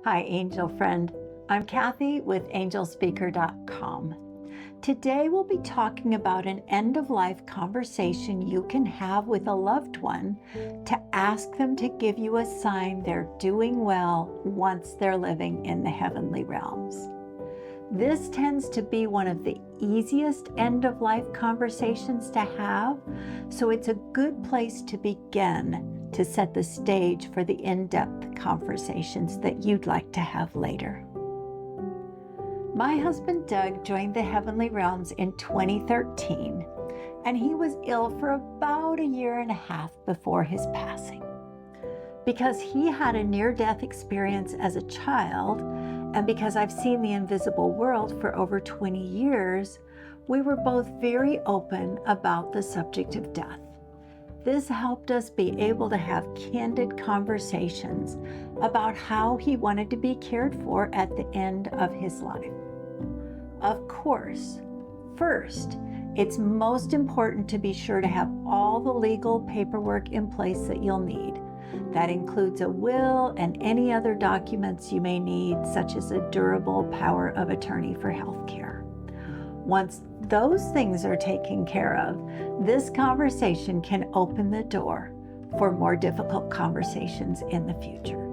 Hi, angel friend. I'm Kathy with angelspeaker.com. Today we'll be talking about an end-of-life conversation you can have with a loved one to ask them to give you a sign they're doing well once they're living in the heavenly realms. This tends to be one of the easiest end-of-life conversations to have, so it's a good place to begin to set the stage for the in-depth conversations that you'd like to have later. My husband Doug joined the heavenly realms in 2013, and he was ill for about a year and a half before his passing. Because he had a near-death experience as a child, and because I've seen the invisible world for over 20 years, we were both very open about the subject of death. This helped us be able to have candid conversations about how he wanted to be cared for at the end of his life. Of course, first, it's most important to be sure to have all the legal paperwork in place that you'll need. That includes a will and any other documents you may need, such as a durable power of attorney for health care. Once those things are taken care of, this conversation can open the door for more difficult conversations in the future.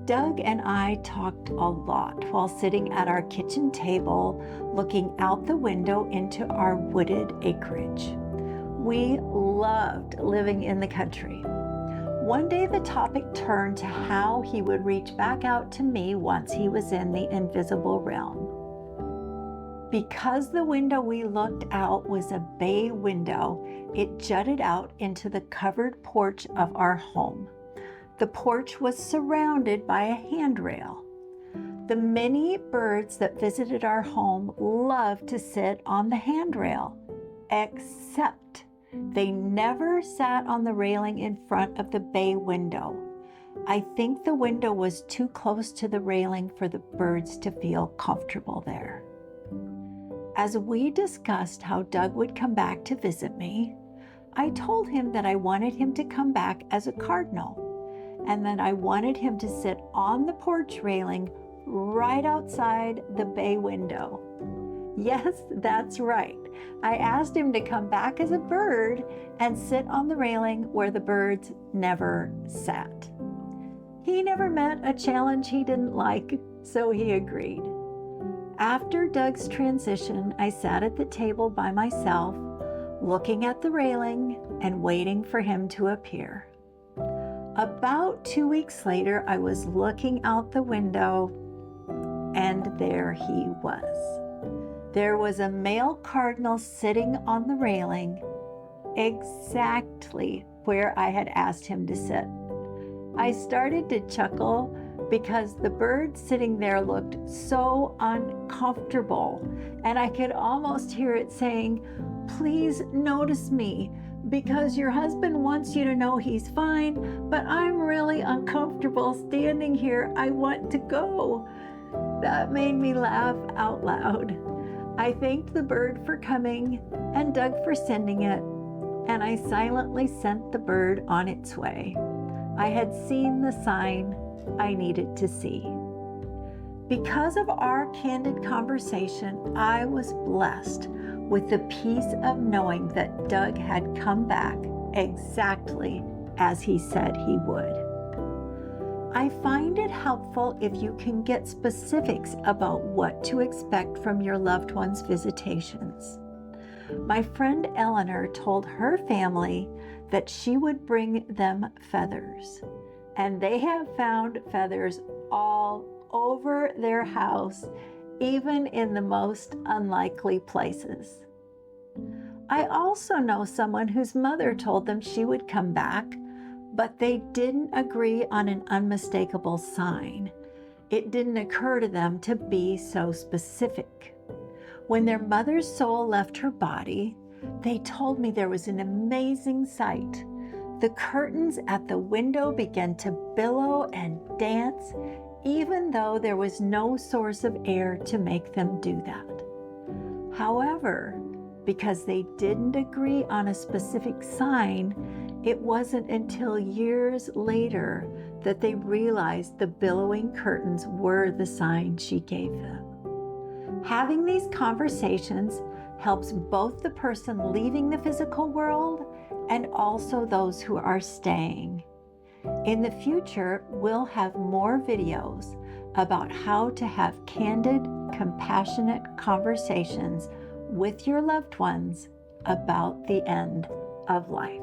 Doug and I talked a lot while sitting at our kitchen table, looking out the window into our wooded acreage. We loved living in the country. One day the topic turned to how he would reach back out to me once he was in the invisible realm. Because the window we looked out was a bay window, it jutted out into the covered porch of our home. The porch was surrounded by a handrail. The many birds that visited our home loved to sit on the handrail, except they never sat on the railing in front of the bay window. I think the window was too close to the railing for the birds to feel comfortable there. As we discussed how Doug would come back to visit me, I told him that I wanted him to come back as a cardinal, and that I wanted him to sit on the porch railing right outside the bay window. Yes, that's right. I asked him to come back as a bird and sit on the railing where the birds never sat. He never met a challenge he didn't like, so he agreed. After Doug's transition, I sat at the table by myself, looking at the railing and waiting for him to appear. About 2 weeks later, I was looking out the window, and there he was. There was a male cardinal sitting on the railing, exactly where I had asked him to sit. I started to chuckle because the bird sitting there looked so uncomfortable, and I could almost hear it saying, "Please notice me, because your husband wants you to know he's fine, but I'm really uncomfortable standing here. I want to go." That made me laugh out loud. I thanked the bird for coming and Doug for sending it, and I silently sent the bird on its way. I had seen the sign I needed to see. Because of our candid conversation, I was blessed with the peace of knowing that Doug had come back exactly as he said he would. I find it helpful if you can get specifics about what to expect from your loved one's visitations. My friend Eleanor told her family that she would bring them feathers, and they have found feathers all over their house, even in the most unlikely places. I also know someone whose mother told them she would come back, but they didn't agree on an unmistakable sign. It didn't occur to them to be so specific. When their mother's soul left her body, they told me there was an amazing sight. The curtains at the window began to billow and dance, even though there was no source of air to make them do that. However, because they didn't agree on a specific sign, it wasn't until years later that they realized the billowing curtains were the sign she gave them. Having these conversations helps both the person leaving the physical world and also those who are staying. In the future, we'll have more videos about how to have candid, compassionate conversations with your loved ones about the end of life.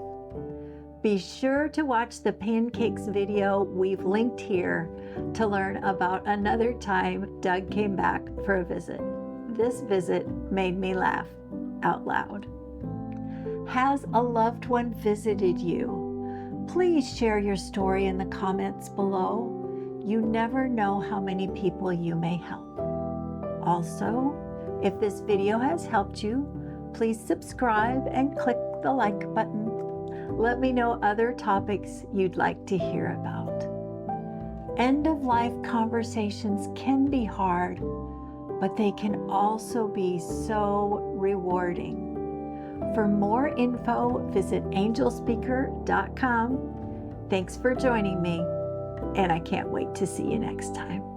Be sure to watch the pancakes video we've linked here to learn about another time Doug came back for a visit. This visit made me laugh out loud. Has a loved one visited you? Please share your story in the comments below. You never know how many people you may help. Also, if this video has helped you, please subscribe and click the like button. Let me know other topics you'd like to hear about. End-of-life conversations can be hard, but they can also be so rewarding. For more info, visit angelspeaker.com. Thanks for joining me, and I can't wait to see you next time.